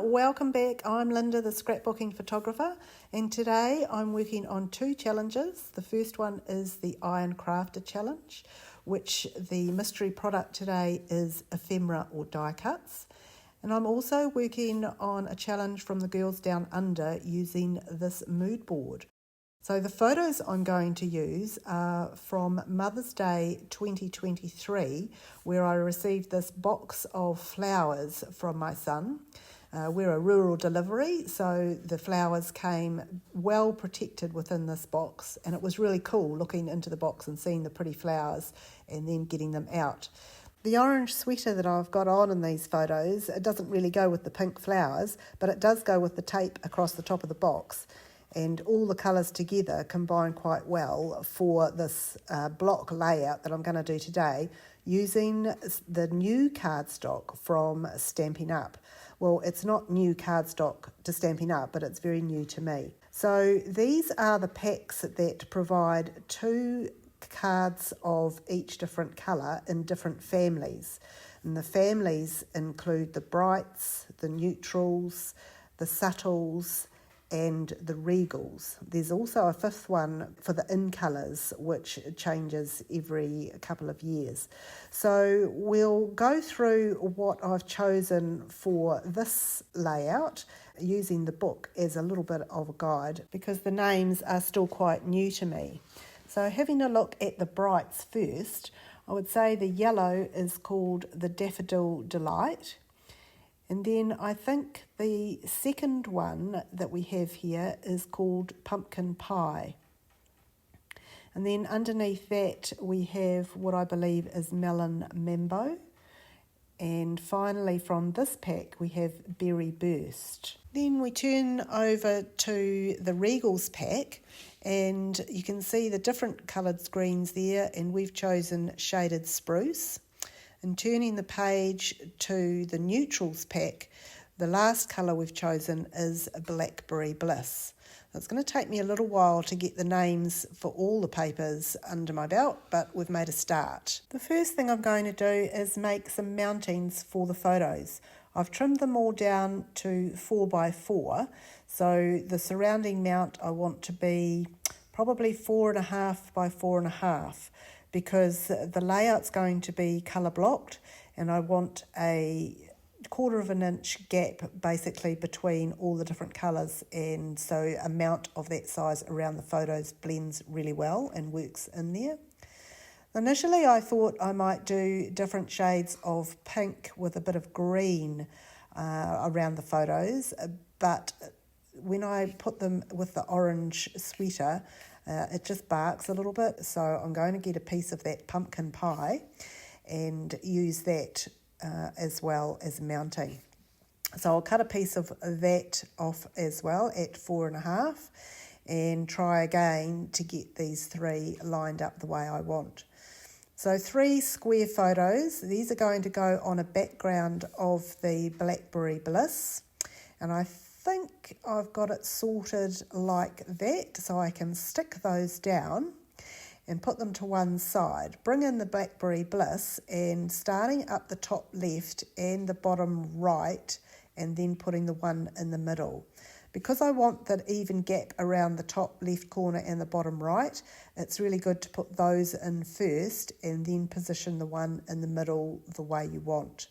welcome back. I'm Linda, the Scrapbooking photographer, and today I'm working on two challenges. The first one is the Iron Crafter challenge, which the mystery product today is ephemera or die cuts. And I'm also working on a challenge from the Girls Down Under using this mood board. So the photos I'm going to use are from Mother's Day 2023, where I received this box of flowers from my son. We're a rural delivery, so the flowers came well protected within this box, and it was really cool looking into the box and seeing the pretty flowers and then getting them out. The orange sweater that I've got on in these photos, it doesn't really go with the pink flowers, but it does go with the tape across the top of the box. And all the colours together combine quite well for this block layout that I'm going to do today using the new cardstock from Stampin' Up. Well, it's not new cardstock to Stampin' Up, but it's very new to me. So these are the packs that provide 2 cards of each different colour in different families. And the families include the brights, the neutrals, the subtles, and the regals. There's also a 5th one for the in colours, which changes every couple of years. So we'll go through what I've chosen for this layout using the book as a little bit of a guide because the names are still quite new to me. So having a look at the brights first, I would say the yellow is called the Daffodil Delight. And then I think the second one that we have here is called Pumpkin Pie. And then underneath that we have what I believe is Melon Mambo. And finally from this pack we have Berry Burst. Then we turn over to the Regals pack and you can see the different coloured screens there, and we've chosen Shaded Spruce. And turning the page to the Neutrals pack, the last colour we've chosen is Blackberry Bliss. It's going to take me a little while to get the names for all the papers under my belt, but we've made a start. The first thing I'm going to do is make some mountings for the photos. I've trimmed them all down to 4x4, so the surrounding mount I want to be probably 4.5 by 4.5. because the layout's going to be colour blocked and I want a 1/4 of an inch gap basically between all the different colours, and so a mount of that size around the photos blends really well and works in there. Initially I thought I might do different shades of pink with a bit of green around the photos, but when I put them with the orange sweater, it just barks a little bit, so I'm going to get a piece of that pumpkin pie and use that as well as mounting. So I'll cut a piece of that off as well at 4.5 and try again to get these 3 lined up the way I want. So 3 square photos. These are going to go on a background of the Blackberry Bliss, and I think I've got it sorted like that, so I can stick those down and put them to one side. Bring in the Blackberry Bliss and starting up the top left and the bottom right, and then putting the one in the middle. Because I want that even gap around the top left corner and the bottom right, it's really good to put those in first and then position the one in the middle the way you want.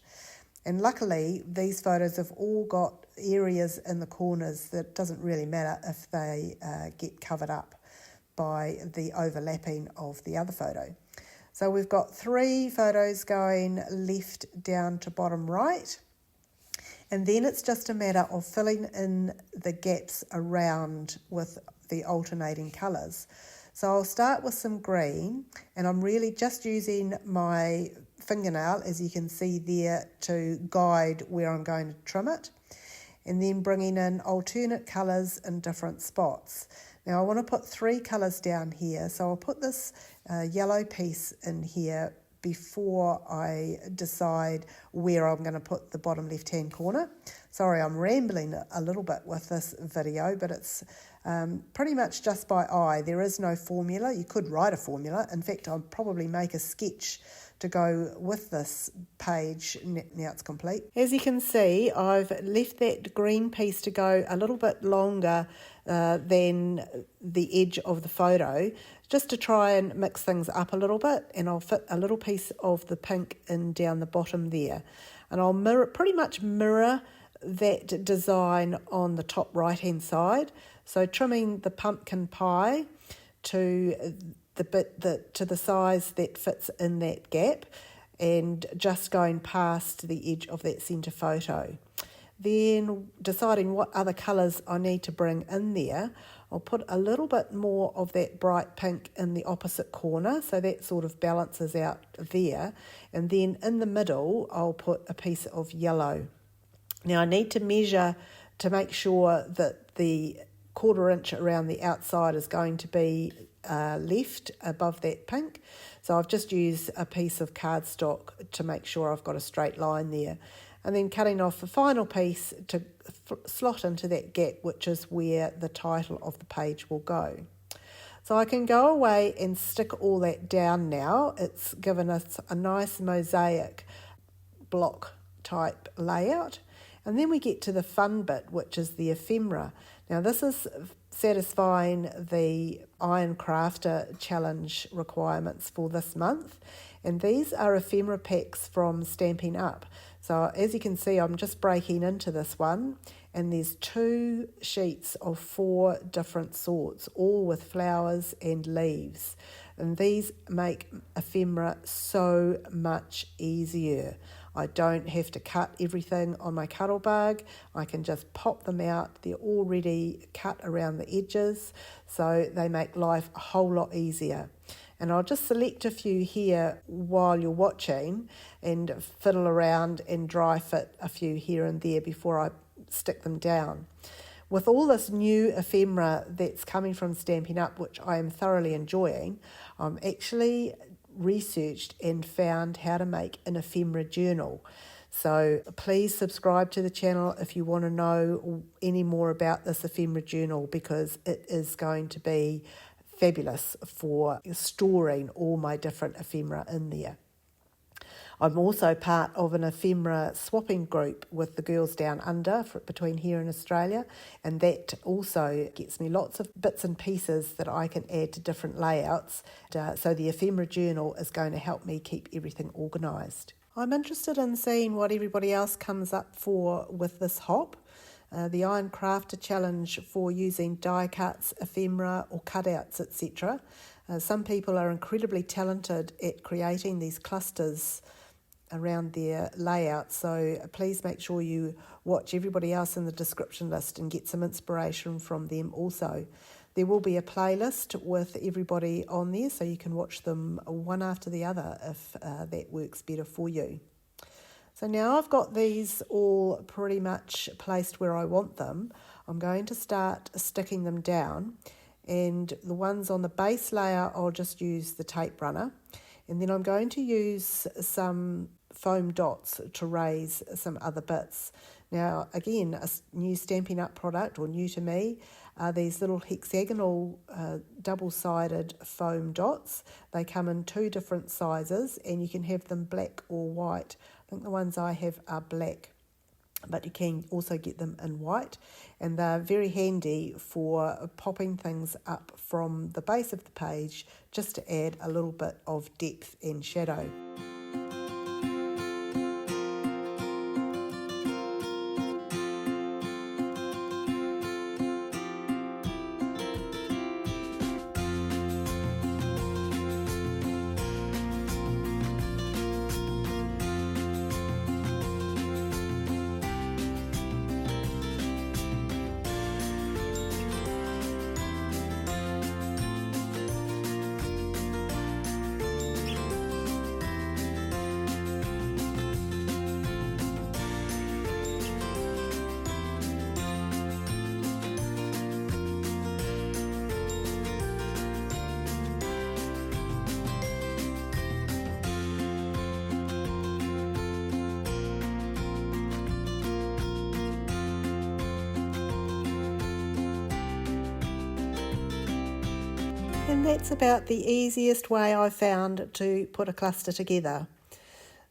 And luckily, these photos have all got areas in the corners that doesn't really matter if they get covered up by the overlapping of the other photo. So we've got 3 photos going left down to bottom right. And then it's just a matter of filling in the gaps around with the alternating colours. So I'll start with some green, and I'm really just using my fingernail, as you can see there, to guide where I'm going to trim it, and then bringing in alternate colours in different spots. Now I want to put 3 colours down here, so I'll put this yellow piece in here before I decide where I'm going to put the bottom left hand corner. Sorry, I'm rambling a little bit with this video, but it's pretty much just by eye. There is no formula. You could write a formula. In fact, I'll probably make a sketch to go with this page now it's complete. As you can see, I've left that green piece to go a little bit longer than the edge of the photo, just to try and mix things up a little bit, and I'll fit a little piece of the pink in down the bottom there, and I'll pretty much mirror that design on the top right hand side, so trimming the pumpkin pie to the bit to the size that fits in that gap, and just going past the edge of that centre photo. Then deciding what other colours I need to bring in there, I'll put a little bit more of that bright pink in the opposite corner, so that sort of balances out there, and then in the middle I'll put a piece of yellow. Now I need to measure to make sure that the 1/4 inch around the outside is going to be left above that pink, so I've just used a piece of cardstock to make sure I've got a straight line there, and then cutting off the final piece to slot into that gap, which is where the title of the page will go. So I can go away and stick all that down now. It's given us a nice mosaic block type layout. And then we get to the fun bit, which is the ephemera. Now this is satisfying the Iron Crafter Challenge requirements for this month. And these are ephemera packs from Stampin' Up. So as you can see, I'm just breaking into this one, and there's 2 sheets of 4 different sorts, all with flowers and leaves. And these make ephemera so much easier. I don't have to cut everything on my cuddle bug. I can just pop them out. They're already cut around the edges, so they make life a whole lot easier. And I'll just select a few here while you're watching and fiddle around and dry fit a few here and there before I stick them down. With all this new ephemera that's coming from Stampin' Up, which I am thoroughly enjoying, I'm actually researched and found how to make an ephemera journal. So please subscribe to the channel if you want to know any more about this ephemera journal, because it is going to be fabulous for storing all my different ephemera in there. I'm also part of an ephemera swapping group with the girls down under between here and Australia, and that also gets me lots of bits and pieces that I can add to different layouts. So the ephemera journal is going to help me keep everything organised. I'm interested in seeing what everybody else comes up for with this hop. The Iron Crafter Challenge for using die cuts, ephemera or cutouts, etc. Some people are incredibly talented at creating these clusters around their layout, so please make sure you watch everybody else in the description list and get some inspiration from them also. There will be a playlist with everybody on there, so you can watch them one after the other if that works better for you. So now I've got these all pretty much placed where I want them. I'm going to start sticking them down, and the ones on the base layer I'll just use the tape runner, and then I'm going to use some foam dots to raise some other bits. Now again, a new Stampin' Up product, or new to me, are these little hexagonal double-sided foam dots. They come in 2 different sizes, and you can have them black or white. I think the ones I have are black, but you can also get them in white, and they're very handy for popping things up from the base of the page just to add a little bit of depth and shadow. And that's about the easiest way I found to put a cluster together.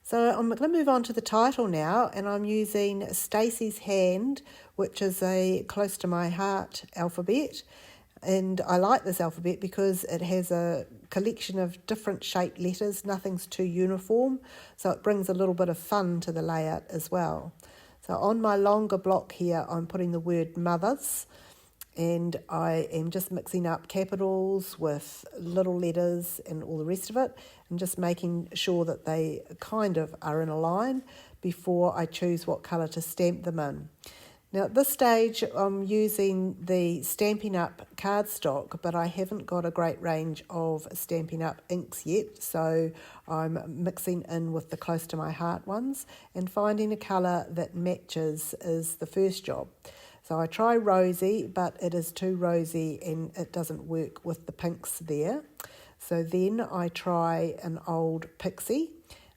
So I'm going to move on to the title now, and I'm using Stacey's Hand, which is a close to my heart alphabet. And I like this alphabet because it has a collection of different shaped letters. Nothing's too uniform, so it brings a little bit of fun to the layout as well. So on my longer block here, I'm putting the word mothers, and I am just mixing up capitals with little letters and all the rest of it, and just making sure that they kind of are in a line before I choose what colour to stamp them in. Now at this stage I'm using the Stampin' Up cardstock, but I haven't got a great range of Stampin' Up inks yet, so I'm mixing in with the close to my heart ones, and finding a colour that matches is the first job. So I try rosy, but it is too rosy and it doesn't work with the pinks there. So then I try an old pixie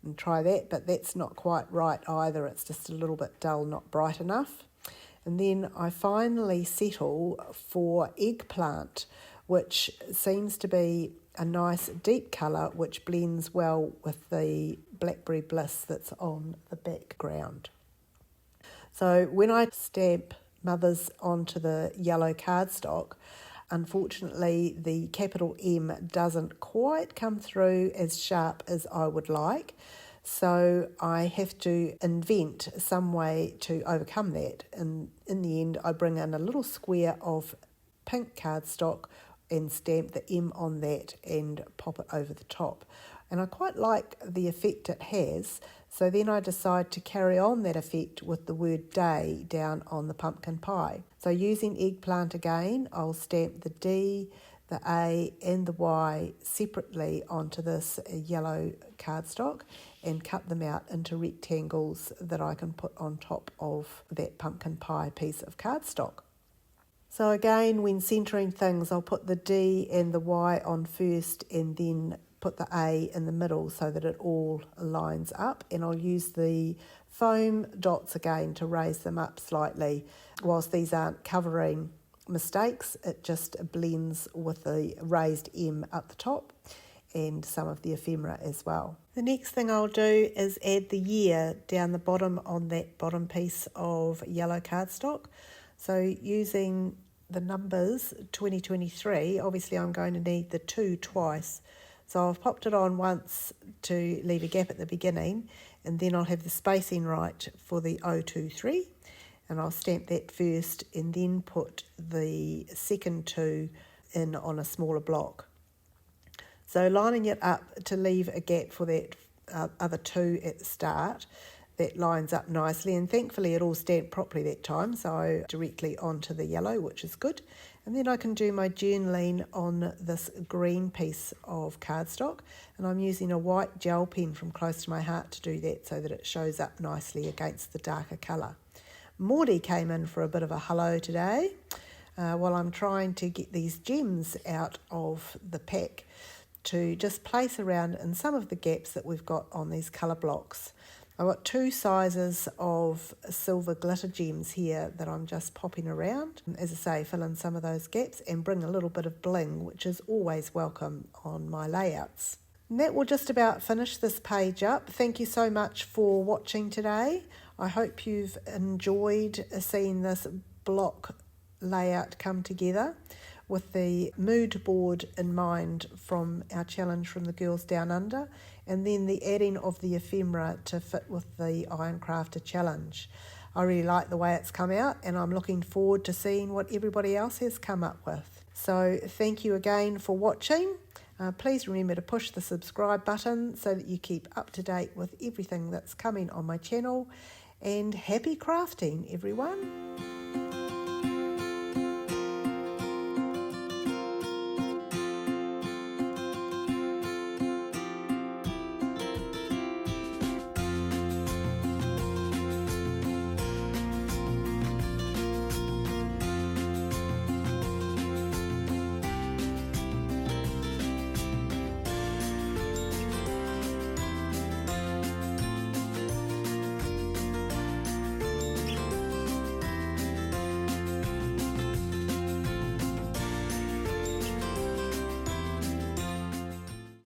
and try that, but that's not quite right either. It's just a little bit dull, not bright enough. And then I finally settle for eggplant, which seems to be a nice deep colour which blends well with the blackberry bliss that's on the background. So when I stamp mothers onto the yellow cardstock, unfortunately the capital M doesn't quite come through as sharp as I would like. So I have to invent some way to overcome that. And in the end, I bring in a little square of pink cardstock and stamp the M on that and pop it over the top. And I quite like the effect it has. So then I decide to carry on that effect with the word day down on the pumpkin pie. So using eggplant again, I'll stamp the D, the A and the Y separately onto this yellow cardstock and cut them out into rectangles that I can put on top of that pumpkin pie piece of cardstock. So again, when centering things, I'll put the D and the Y on first and then put the A in the middle so that it all lines up, and I'll use the foam dots again to raise them up slightly. Whilst these aren't covering mistakes, it just blends with the raised M up the top and some of the ephemera as well. The next thing I'll do is add the year down the bottom on that bottom piece of yellow cardstock. So using the numbers 2023, obviously I'm going to need the 2 twice. So I've popped it on once to leave a gap at the beginning, and then I'll have the spacing right for the 023, and I'll stamp that first and then put the second 2 in on a smaller block. So lining it up to leave a gap for that other 2 at the start, that lines up nicely, and thankfully it all stamped properly that time, so directly onto the yellow, which is good. And then I can do my journaling on this green piece of cardstock, and I'm using a white gel pen from Close to My Heart to do that so that it shows up nicely against the darker colour. Morty came in for a bit of a hello today while I'm trying to get these gems out of the pack to just place around in some of the gaps that we've got on these colour blocks. I've got 2 sizes of silver glitter gems here that I'm just popping around. As I say, fill in some of those gaps and bring a little bit of bling, which is always welcome on my layouts. And that will just about finish this page up. Thank you so much for watching today. I hope you've enjoyed seeing this block layout come together with the mood board in mind from our challenge from the Girls Down Under, and then the adding of the ephemera to fit with the Iron Crafter challenge. I really like the way it's come out, and I'm looking forward to seeing what everybody else has come up with. So thank you again for watching. Please remember to push the subscribe button so that you keep up to date with everything that's coming on my channel, and happy crafting everyone.